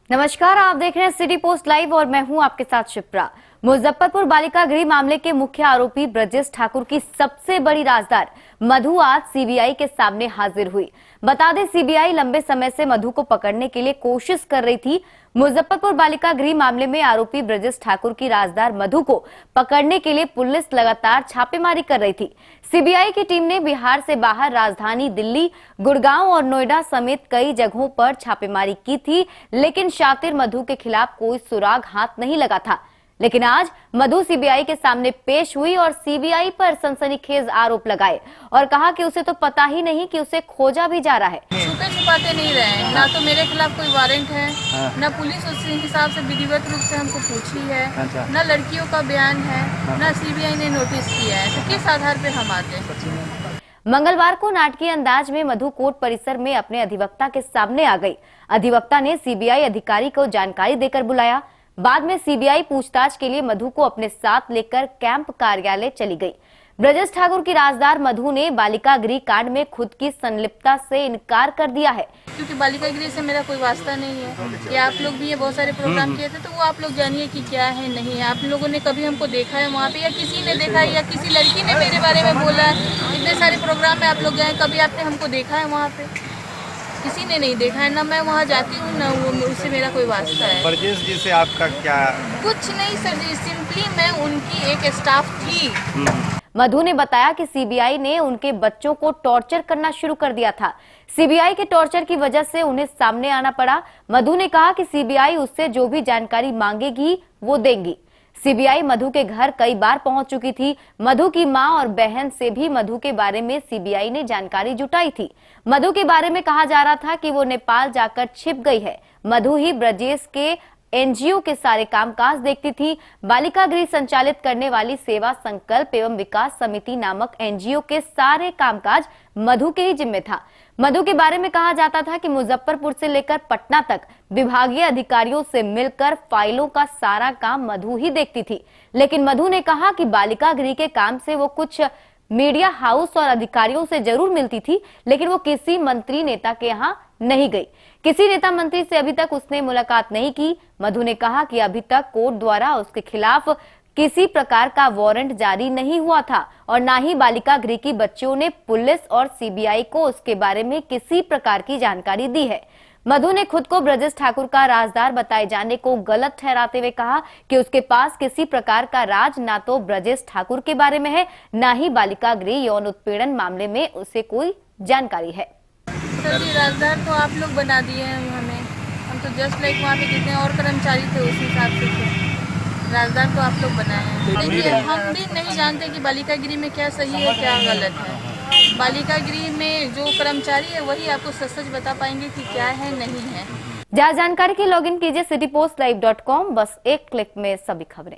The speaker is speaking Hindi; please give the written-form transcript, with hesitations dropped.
नमस्कार, आप देख रहे हैं सिटी पोस्ट लाइव और मैं हूं आपके साथ शिप्रा। मुजफ्फरपुर बालिका गृह मामले के मुख्य आरोपी ब्रजेश ठाकुर की सबसे बड़ी राजदार मधु आज सीबीआई के सामने हाजिर हुई। बता दें, सीबीआई लंबे समय से मधु को पकड़ने के लिए कोशिश कर रही थी। मुजफ्फरपुर बालिका गृह मामले में आरोपी ब्रजेश ठाकुर की राजदार मधु को पकड़ने के लिए पुलिस लगातार छापेमारी कर रही थी। सीबीआई की टीम ने बिहार से बाहर राजधानी दिल्ली, गुड़गांव और नोएडा समेत कई जगहों पर छापेमारी की थी, लेकिन शातिर मधु के खिलाफ कोई सुराग हाथ नहीं लगा था। लेकिन आज मधु सीबीआई के सामने पेश हुई और सीबीआई पर सनसनीखेज आरोप लगाए और कहा कि उसे तो पता ही नहीं कि उसे खोजा भी जा रहा है। छुपे छुपाते नहीं रहे, ना तो मेरे खिलाफ कोई वारंट है, ना पुलिस उस हिसाब से विधिवत रूप से हमको पूछी है, ना लड़कियों का बयान है, ना सीबीआई ने नोटिस किया है, तो किस आधार पर हम आते हैं। मंगलवार को नाटकीय अंदाज में मधु कोर्ट परिसर में अपने अधिवक्ता के सामने आ गई। अधिवक्ता ने सीबीआई अधिकारी को जानकारी देकर बुलाया। बाद में सीबीआई पूछताछ के लिए मधु को अपने साथ लेकर कैंप कार्यालय चली गई। ब्रजेश ठाकुर की राजदार मधु ने बालिका गृह कांड में खुद की संलिप्तता से इनकार कर दिया है। क्योंकि बालिका गृह से मेरा कोई वास्ता नहीं है। या आप लोग भी ये बहुत सारे प्रोग्राम किए थे, तो वो आप लोग जानिए कि क्या है नहीं है। आप लोगों ने कभी हमको देखा है वहाँ पे, या किसी ने देखा है, या किसी लड़की ने मेरे बारे में बोला है। इतने सारे प्रोग्राम में आप लोग गए, कभी आपने हमको देखा है वहाँ पे? किसी ने नहीं देखा है। ना मैं वहाँ जाती हूँ, ना वो, उससे मेरा कोई वास्ता है। ब्रजेश जी से आपका क्या? कुछ नहीं सर जी, सिंपली मैं उनकी एक स्टाफ थी। मधु ने बताया कि सीबीआई ने उनके बच्चों को टॉर्चर करना शुरू कर दिया था। सीबीआई के टॉर्चर की वजह से उन्हें सामने आना पड़ा। मधु ने कहा कि सीबीआई उससे जो भी जानकारी मांगेगी वो देंगी। सीबीआई मधु के घर कई बार पहुंच चुकी थी। मधु की मां और बहन से भी मधु के बारे में सीबीआई ने जानकारी जुटाई थी। मधु के बारे में कहा जा रहा था कि वो नेपाल जाकर छिप गई है। मधु ही ब्रजेश के एनजीओ के सारे कामकाज देखती थी। बालिका गृह संचालित करने वाली सेवा संकल्प एवं विकास समिति नामक एनजीओ के सारे कामकाज मधु के ही जिम्मे था। मधु के बारे में कहा जाता था कि मुजफ्फरपुर से लेकर पटना तक विभागीय अधिकारियों से मिलकर फाइलों का सारा काम मधु ही देखती थी। लेकिन मधु ने कहा कि बालिका गृह के काम से वो कुछ मीडिया हाउस और अधिकारियों से जरूर मिलती थी, लेकिन वो किसी मंत्री नेता के यहाँ नहीं गई। किसी नेता मंत्री से अभी तक उसने मुलाकात नहीं की। मधु ने कहा कि अभी तक कोर्ट द्वारा उसके खिलाफ किसी प्रकार का वारंट जारी नहीं हुआ था और न ही बालिका गृह की बच्चियों ने पुलिस और सीबीआई को उसके बारे में किसी प्रकार की जानकारी दी है। मधु ने खुद को ब्रजेश ठाकुर का राजदार बताए जाने को गलत ठहराते हुए कहा कि उसके पास किसी प्रकार का राज ना तो ब्रजेश ठाकुर के बारे में है, न ही बालिका गृह यौन उत्पीड़न मामले में उसे कोई जानकारी है। सर जी, राजदार तो आप लोग बना दिए हैं हमें। हम तो जस्ट लाइक वहाँ पे जितने और कर्मचारी थे उस हिसाब से थे। राजदार तो आप लोग बनाए हैं। देखिए, हम भी नहीं जानते कि बालिका गृह में क्या सही है क्या गलत है। बालिका गृह में जो कर्मचारी है वही आपको सच सच बता पाएंगे कि क्या है नहीं है। ज्यादा जानकारी के लॉगिन कीजिए citypostlive.com। बस एक क्लिक में सभी खबरें।